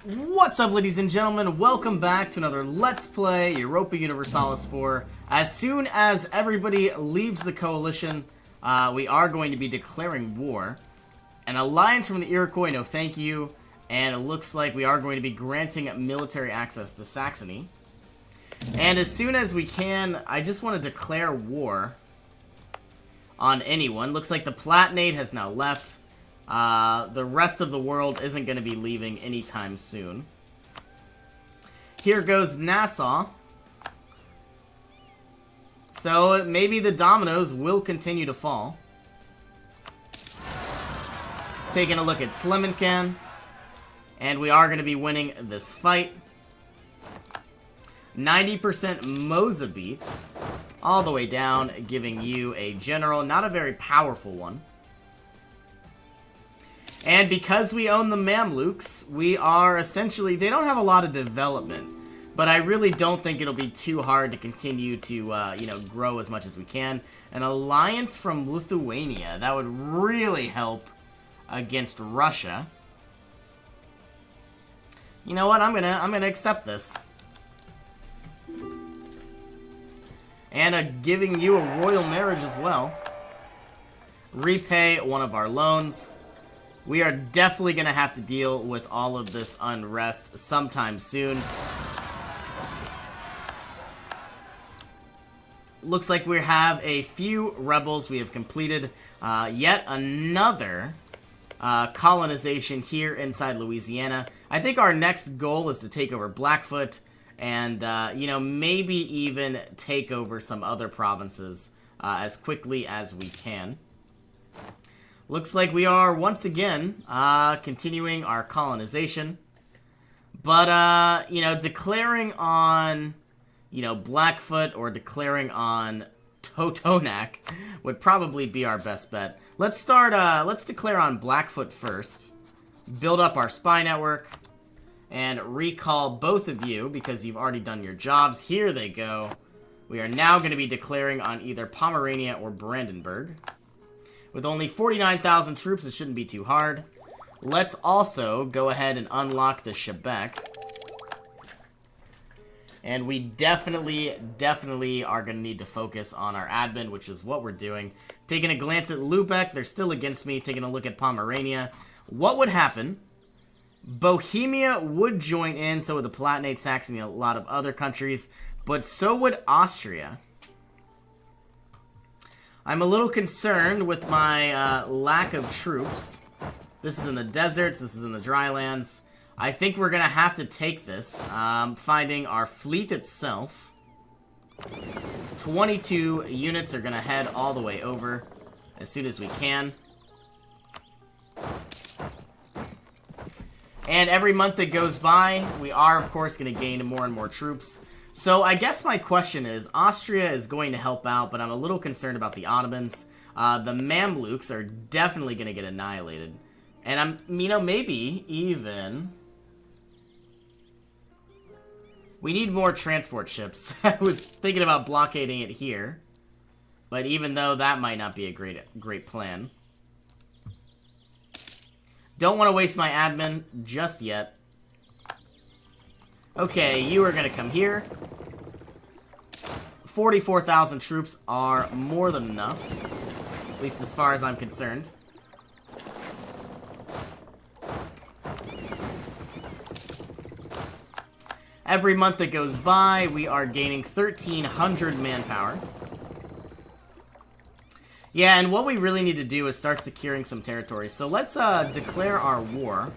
What's up, ladies and gentlemen? Welcome back to another Let's Play Europa Universalis 4. As soon as everybody leaves the coalition, we are going to be declaring war. An alliance from the Iroquois, no thank you. And it looks like we are going to be granting military access to Saxony. And as soon as we can, I just want to declare war on anyone. Looks like the Palatinate has now left. The rest of the world isn't going to be leaving anytime soon. Here goes Nassau. So maybe the dominoes will continue to fall. Taking a look at Tlemcen. And we are going to be winning this fight. 90% Mozambique. All the way down, giving you a general. Not a very powerful one. And because we own the Mamluks, we are essentially... They don't have a lot of development. But I really don't think it'll be too hard to continue to, grow as much as we can. An alliance from Lithuania. That would really help against Russia. You know what? I'm gonna accept this. And giving you a royal marriage as well. Repay one of our loans. We are definitely going to have to deal with all of this unrest sometime soon. Looks like we have a few rebels. We have completed yet another colonization here inside Louisiana. I think our next goal is to take over Blackfoot and, maybe even take over some other provinces as quickly as we can. Looks like we are, once again, continuing our colonization. But, declaring on, Blackfoot or declaring on Totonac would probably be our best bet. Let's declare on Blackfoot first. Build up our spy network. And recall both of you, because you've already done your jobs. Here they go. We are now going to be declaring on either Pomerania or Brandenburg. With only 49,000 troops, it shouldn't be too hard. Let's also go ahead and unlock the Shebec. And we definitely are going to need to focus on our admin, which is what we're doing. Taking a glance at Lubeck, they're still against me. Taking a look at Pomerania. What would happen? Bohemia would join in, so would the Palatinate, Saxony, a lot of other countries. But so would Austria. I'm a little concerned with my lack of troops. This is in the deserts. This is in the drylands. I think we're going to have to take this. Finding our fleet itself. 22 units are going to head all the way over as soon as we can. And every month that goes by, we are, of course, going to gain more and more troops. So I guess my question is, Austria is going to help out, but I'm a little concerned about the Ottomans. The Mamluks are definitely going to get annihilated. And maybe even... We need more transport ships. I was thinking about blockading it here. But even though that might not be a great plan. Don't want to waste my admin just yet. Okay, you are going to come here. 44,000 troops are more than enough. At least as far as I'm concerned. Every month that goes by, we are gaining 1,300 manpower. Yeah, and what we really need to do is start securing some territory. So let's declare our war.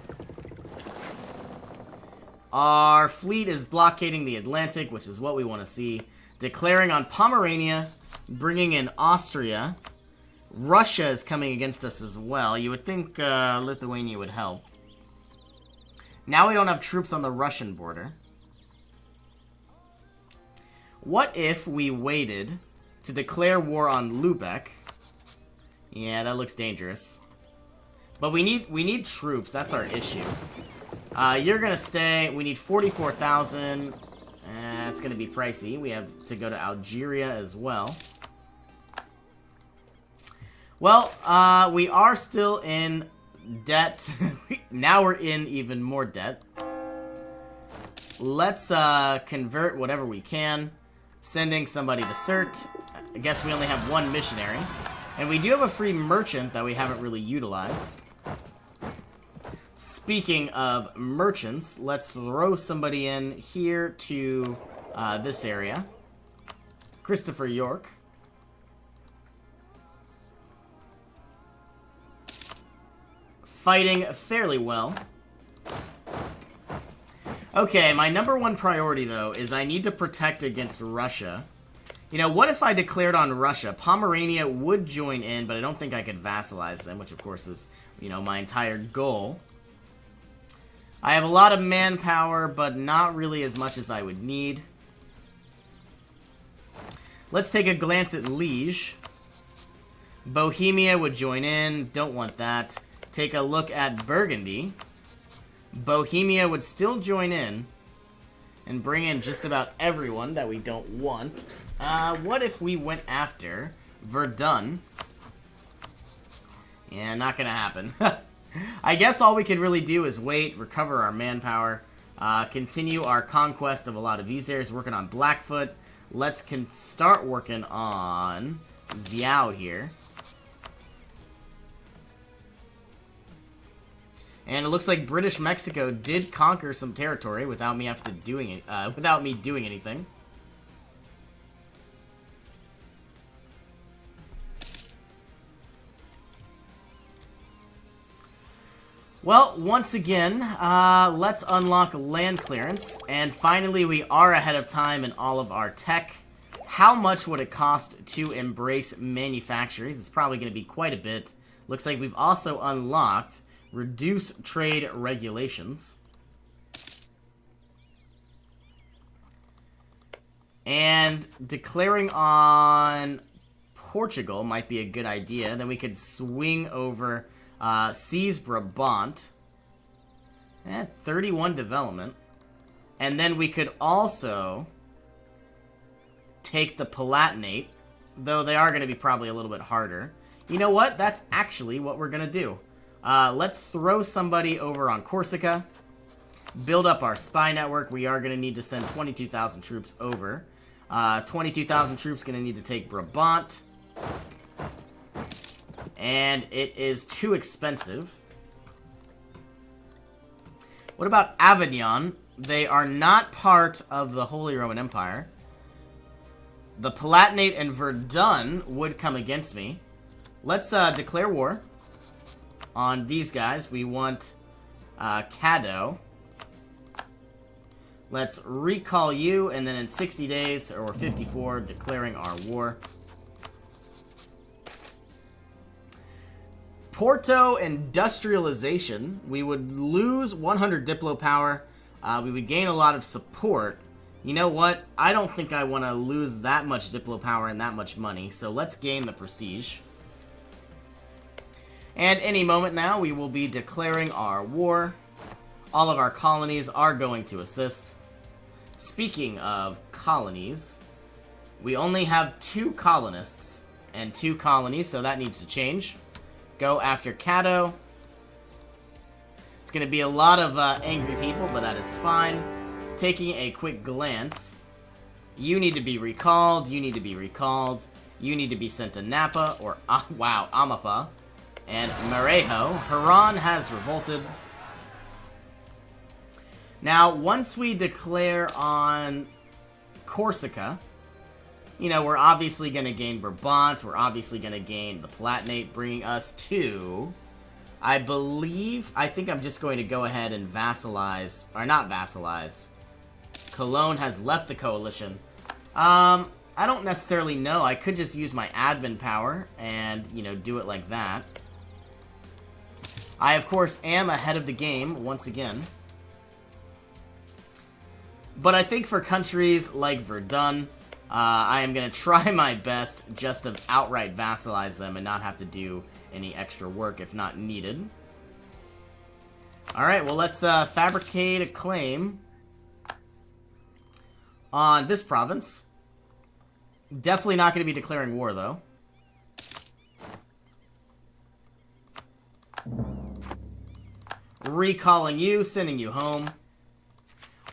Our fleet is blockading the Atlantic, which is what we want to see. Declaring on Pomerania, bringing in Austria. Russia is coming against us as well. You would think Lithuania would help. Now we don't have troops on the Russian border. What if we waited to declare war on Lubeck? Yeah, that looks dangerous. But we need troops. That's our issue. You're going to stay. We need 44,000. It's going to be pricey. We have to go to Algeria as well. Well, we are still in debt. Now we're in even more debt. let's convert whatever we can. Sending somebody to Cert. I guess we only have one missionary. And we do have a free merchant that we haven't really utilized. Speaking of merchants, let's throw somebody in here to this area. Christopher York. Fighting fairly well. Okay, my number one priority, though, is I need to protect against Russia. You know, what if I declared on Russia? Pomerania would join in, but I don't think I could vassalize them, which, of course, is, you know, my entire goal. I have a lot of manpower, but not really as much as I would need. Let's take a glance at Liege. Bohemia would join in. Don't want that. Take a look at Burgundy. Bohemia would still join in and bring in just about everyone that we don't want. What if we went after Verdun? Yeah, not gonna happen. I guess all we could really do is wait, recover our manpower, continue our conquest of a lot of these areas, working on Blackfoot. Let's start working on Xiao here. And it looks like British Mexico did conquer some territory without me without me doing anything. Well, once again, let's unlock land clearance. And finally, we are ahead of time in all of our tech. How much would it cost to embrace manufacturers? It's probably going to be quite a bit. Looks like we've also unlocked reduce trade regulations. And declaring on Portugal might be a good idea. Then we could swing over seize Brabant. 31 development. And then we could also take the Palatinate, though they are going to be probably a little bit harder. You know what? That's actually what we're going to do. Let's throw somebody over on Corsica. Build up our spy network. We are going to need to send 22,000 troops over. 22,000 troops going to need to take Brabant. And it is too expensive. What about Avignon? They are not part of the Holy Roman Empire. The Palatinate and Verdun would come against me. Let's declare war on these guys. We want Caddo. Let's recall you, and then in 60 days, or 54, declaring our war. Porto industrialization. We would lose 100 Diplo power. We would gain a lot of support. You know what? I don't think I want to lose that much Diplo power and that much money, so let's gain the prestige. And any moment now, we will be declaring our war. All of our colonies are going to assist. Speaking of colonies, we only have 2 colonists and 2 colonies, so that needs to change. Go after Caddo. It's going to be a lot of angry people, but that is fine. Taking a quick glance, you need to be recalled, you need to be recalled, you need to be sent to Napa, or, wow, Amapa. And Marejo. Haran has revolted. Now, once we declare on Corsica, you know, we're obviously going to gain Brabant. We're obviously going to gain the Palatinate, bringing us to, I think I'm just going to go ahead and vassalize, or not vassalize. Cologne has left the coalition. I don't necessarily know. I could just use my admin power and, you know, do it like that. I, of course, am ahead of the game, once again. But I think for countries like Verdun, I am going to try my best just to outright vassalize them and not have to do any extra work if not needed. Alright, well, let's fabricate a claim on this province. Definitely not going to be declaring war, though. Recalling you, sending you home.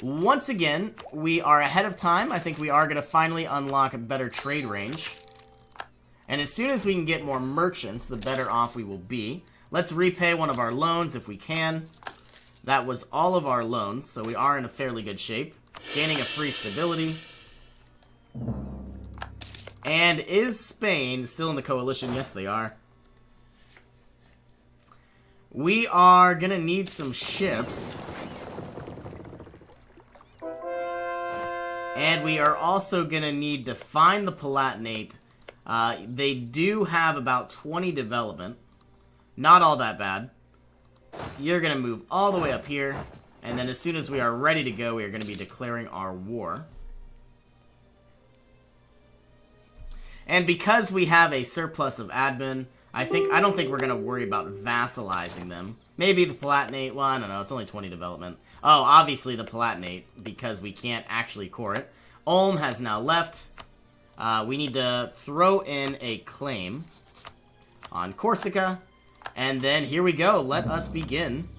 Once again, we are ahead of time. I think we are going to finally unlock a better trade range. And as soon as we can get more merchants, the better off we will be. Let's repay one of our loans if we can. That was all of our loans, so we are in a fairly good shape. Gaining a free stability. And is Spain still in the coalition? Yes, they are. We are going to need some ships. And we are also going to need to find the Palatinate. They do have about 20 development. Not all that bad. You're going to move all the way up here. And then as soon as we are ready to go, we are going to be declaring our war. And because we have a surplus of admin, I don't think we're going to worry about vassalizing them. Maybe the Palatinate, well, I don't know, it's only 20 development. Oh, obviously the Palatinate, because we can't actually core it. Ulm has now left. We need to throw in a claim on Corsica. And then here we go, let us begin.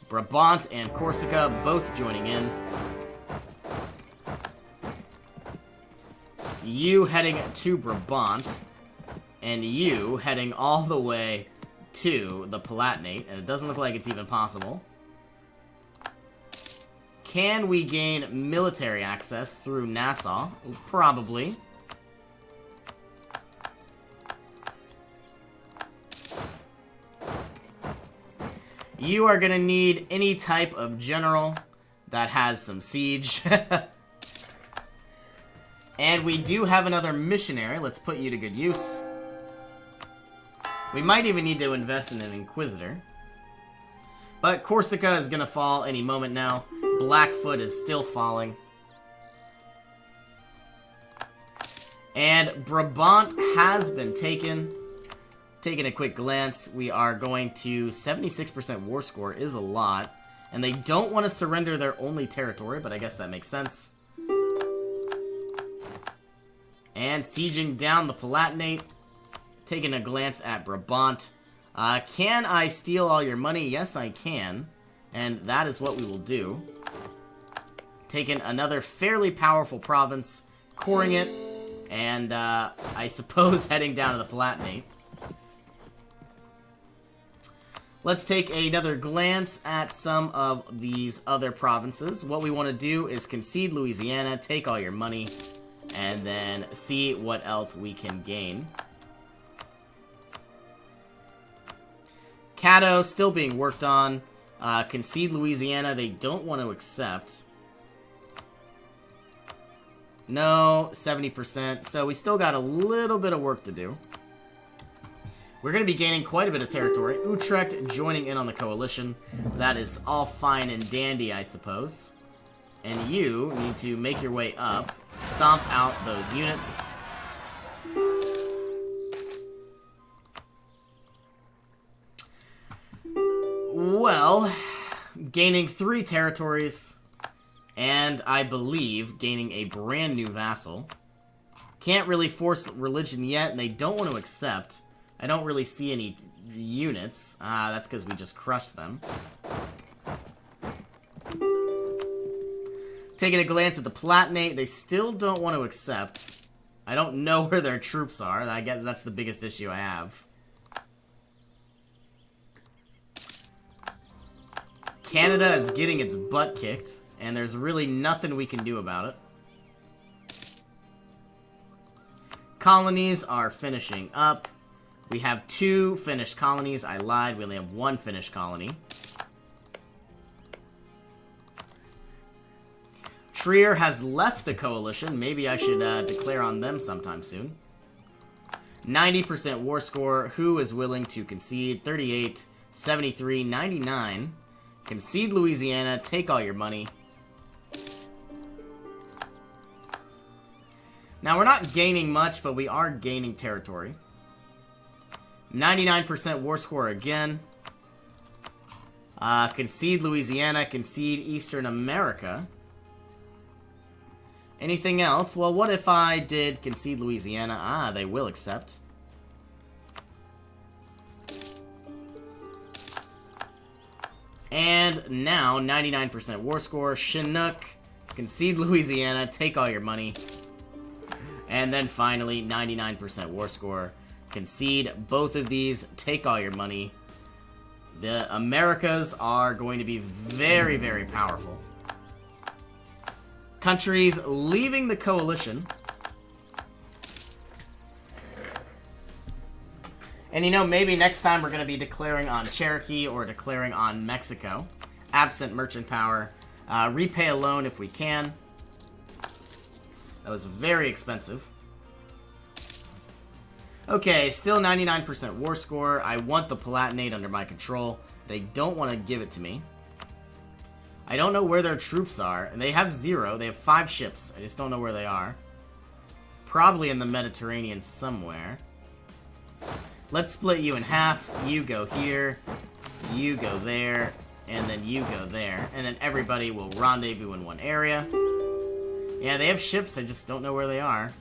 Brabant and Corsica both joining in. You heading to Brabant. And you heading all the way to the Palatinate. And it doesn't look like it's even possible. Can we gain military access through Nassau? Probably. You are going to need any type of general that has some siege. And we do have another missionary. Let's put you to good use. We might even need to invest in an Inquisitor. But Corsica is going to fall any moment now. Blackfoot is still falling. And Brabant has been taken. Taking a quick glance, we are going to 76% war score is a lot. And they don't want to surrender their only territory, but I guess that makes sense. And sieging down the Palatinate. Taking a glance at Brabant. Can I steal all your money? Yes, I can. And that is what we will do. Taking another fairly powerful province, coring it, and I suppose heading down to the Palatinate. Let's take another glance at some of these other provinces. What we want to do is concede Louisiana, take all your money, and then see what else we can gain. Caddo still being worked on. Concede Louisiana, they don't want to accept. No, 70%. So we still got a little bit of work to do. We're going to be gaining quite a bit of territory. Utrecht joining in on the coalition. That is all fine and dandy, I suppose. And you need to make your way up. Stomp out those units. Well, gaining 3 territories, and I believe gaining a brand new vassal. Can't really force religion yet, and they don't want to accept. I don't really see any units. That's because we just crushed them. Taking a glance at the Palatinate, they still don't want to accept. I don't know where their troops are. I guess that's the biggest issue I have. Canada is getting its butt kicked, and there's really nothing we can do about it. Colonies are finishing up. We have 2 finished colonies. I lied. We only have 1 finished colony. Trier has left the coalition. Maybe I should declare on them sometime soon. 90% war score. Who is willing to concede? 38, 73, 99. Concede Louisiana. Take all your money. Now, we're not gaining much, but we are gaining territory. 99% war score again. Concede Louisiana. Concede Eastern America. Anything else? Well, what if I did concede Louisiana? They will accept. And now, 99% war score. Chinook, concede Louisiana, take all your money. And then finally, 99% war score. Concede both of these, take all your money. The Americas are going to be very, very powerful. Countries leaving the coalition. And you know, maybe next time we're going to be declaring on Cherokee or declaring on Mexico. Absent merchant power. Repay a loan if we can. That was very expensive. Okay, still 99% war score. I want the Palatinate under my control. They don't want to give it to me. I don't know where their troops are. And they have 0. They have 5 ships. I just don't know where they are. Probably in the Mediterranean somewhere. Let's split you in half. You go here. You go there. And then you go there. And then everybody will rendezvous in one area. Yeah, they have ships. I just don't know where they are.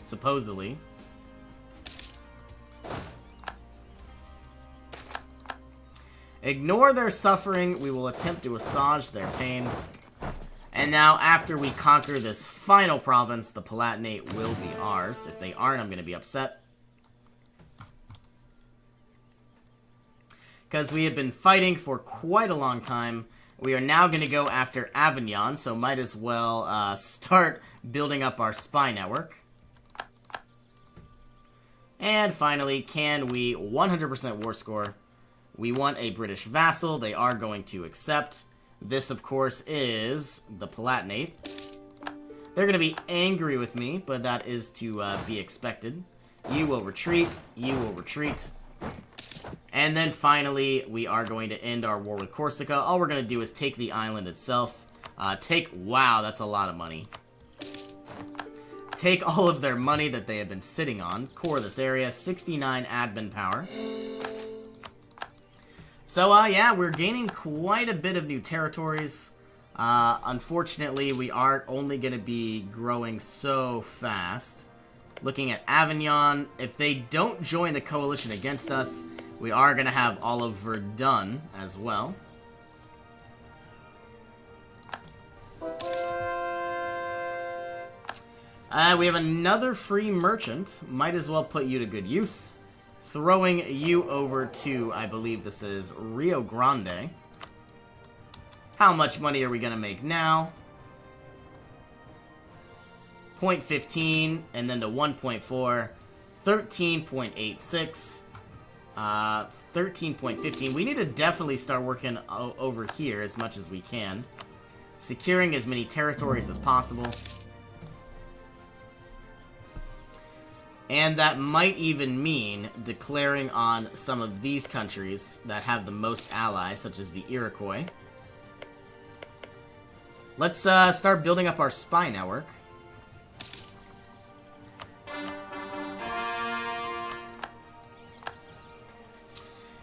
Supposedly. Ignore their suffering. We will attempt to assuage their pain. And now, after we conquer this final province, the Palatinate will be ours. If they aren't, I'm going to be upset. Because we have been fighting for quite a long time. We are now going to go after Avignon, so might as well start building up our spy network. And finally, can we 100% war score? We want a British vassal. They are going to accept. This, of course, is the Palatinate. They're going to be angry with me, but that is to be expected. You will retreat. You will retreat. And then finally, we are going to end our war with Corsica. All we're going to do is take the island itself. Wow, that's a lot of money. Take all of their money that they have been sitting on. Core this area. 69 admin power. So, yeah, we're gaining quite a bit of new territories. Unfortunately, we are only going to be growing so fast. Looking at Avignon, if they don't join the coalition against us, we are going to have all of Verdun as well. We have another free merchant. Might as well put you to good use. Throwing you over to, I believe this is Rio Grande. How much money are we going to make now? 0.15, and then to 1.4. 13.86. 13.15. We need to definitely start working over here as much as we can. Securing as many territories as possible. And that might even mean declaring on some of these countries that have the most allies, such as the Iroquois. Let's start building up our spy network.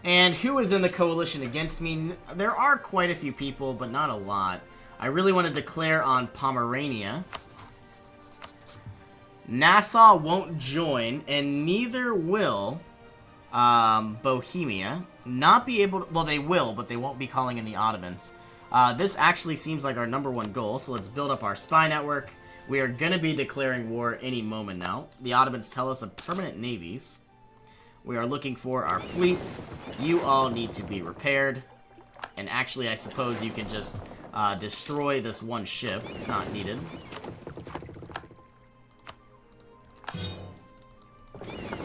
And who is in the coalition against me? There are quite a few people, but not a lot. I really want to declare on Pomerania. Nassau won't join, and neither will Bohemia. Not be able to... Well, they will, but they won't be calling in the Ottomans. This actually seems like our #1 goal, so let's build up our spy network. We are going to be declaring war any moment now. The Ottomans tell us of permanent navies. We are looking for our fleet. You all need to be repaired. And actually, I suppose you can just destroy this one ship. It's not needed.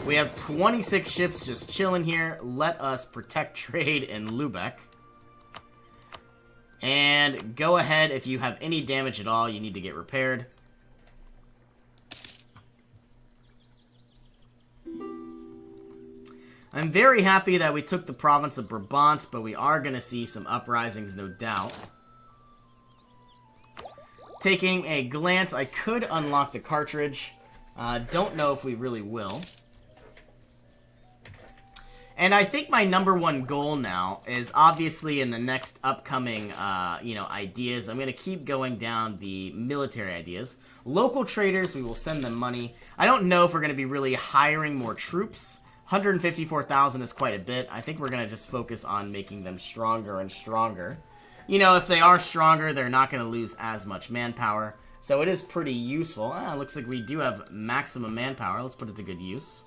We have 26 ships just chilling here. Let us protect trade in Lubeck. And go ahead, if you have any damage at all, you need to get repaired. I'm very happy that we took the province of Brabant, but we are going to see some uprisings, no doubt. Taking a glance, I could unlock the cartridge. Don't know if we really will. And I think my #1 goal now is obviously in the next upcoming, ideas. I'm going to keep going down the military ideas. Local traders, we will send them money. I don't know if we're going to be really hiring more troops. 154,000 is quite a bit. I think we're going to just focus on making them stronger and stronger. You know, if they are stronger, they're not going to lose as much manpower. So it is pretty useful. Looks like we do have maximum manpower. Let's put it to good use.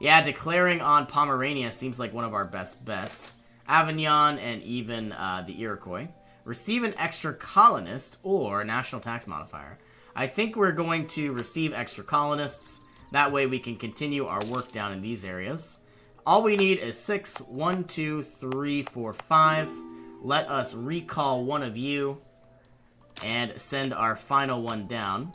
Yeah, declaring on Pomerania seems like one of our best bets. Avignon and even the Iroquois. Receive an extra colonist or national tax modifier. I think we're going to receive extra colonists. That way we can continue our work down in these areas. All we need is 6. 1, 2, 3, 4, 5. Let us recall one of you and send our final one down.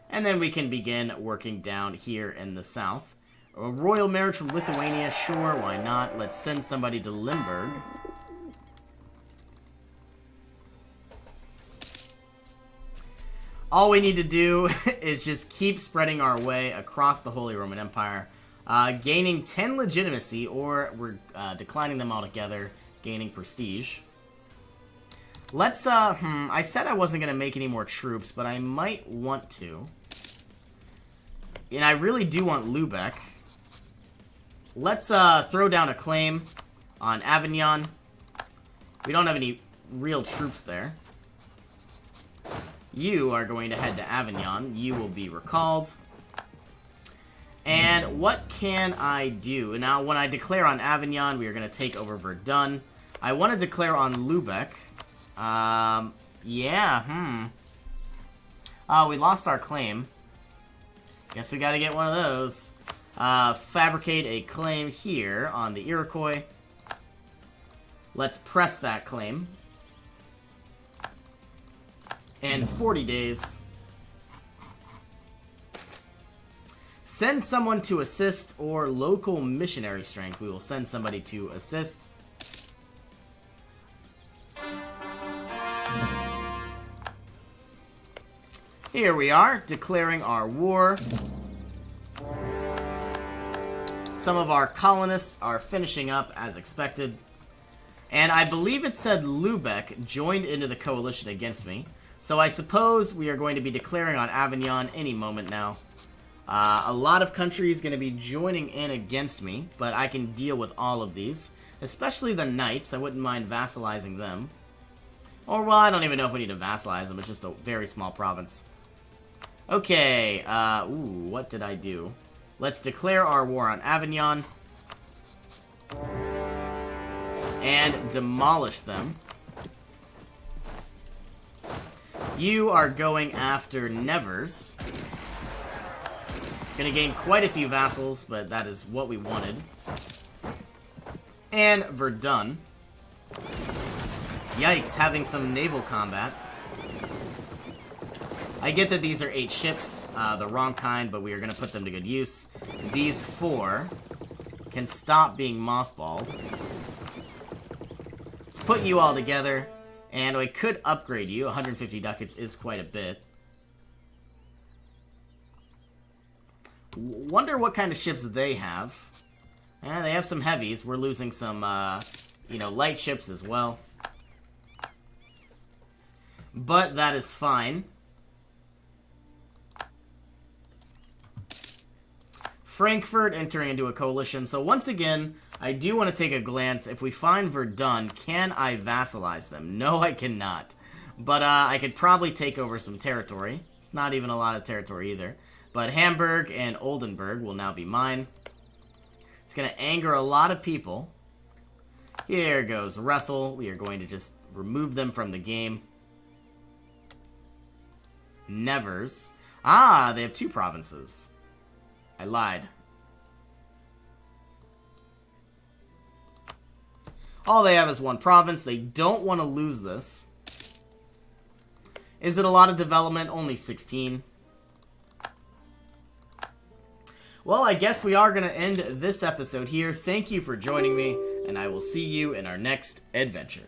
And then we can begin working down here in the south. A royal marriage from Lithuania, sure, why not? Let's send somebody to Limburg. All we need to do is just keep spreading our way across the Holy Roman Empire, gaining 10 legitimacy, or we're declining them altogether, gaining prestige. Let's, I said I wasn't going to make any more troops, but I might want to. And I really do want Lubeck. Let's throw down a claim on Avignon. We don't have any real troops there. You are going to head to Avignon. You will be recalled. And what can I do? Now, when I declare on Avignon, we are going to take over Verdun. I want to declare on Lubeck. Yeah, Oh, we lost our claim. Guess we got to get one of those. Fabricate a claim here on the Iroquois. Let's press that claim. And 40 days. Send someone to assist or local missionary strength. We will send somebody to assist. Here we are, declaring our war. Some of our colonists are finishing up as expected. And I believe it said Lubeck joined into the coalition against me. So I suppose we are going to be declaring on Avignon any moment now. A lot of countries going to be joining in against me, but I can deal with all of these. Especially the knights, I wouldn't mind vassalizing them. Or, well, I don't even know if we need to vassalize them, it's just a very small province. Okay, what did I do? Let's declare our war on Avignon. And demolish them. You are going after Nevers. Gonna gain quite a few vassals, but that is what we wanted. And Verdun. Yikes, having some naval combat. I get that these are 8 ships, the wrong kind, but we are going to put them to good use. These 4 can stop being mothballed. Let's put you all together, and I could upgrade you. 150 ducats is quite a bit. Wonder what kind of ships they have. They have some heavies. We're losing some, light ships as well. But that is fine. Frankfurt entering into a coalition. So once again, I do want to take a glance. If we find Verdun, can I vassalize them? No, I cannot. But I could probably take over some territory. It's not even a lot of territory either. But Hamburg and Oldenburg will now be mine. It's going to anger a lot of people. Here goes Rethel. We are going to just remove them from the game. Nevers. Ah, they have 2 provinces. I lied. All they have is 1 province. They don't want to lose this. Is it a lot of development? Only 16. Well, I guess we are going to end this episode here. Thank you for joining me, and I will see you in our next adventure.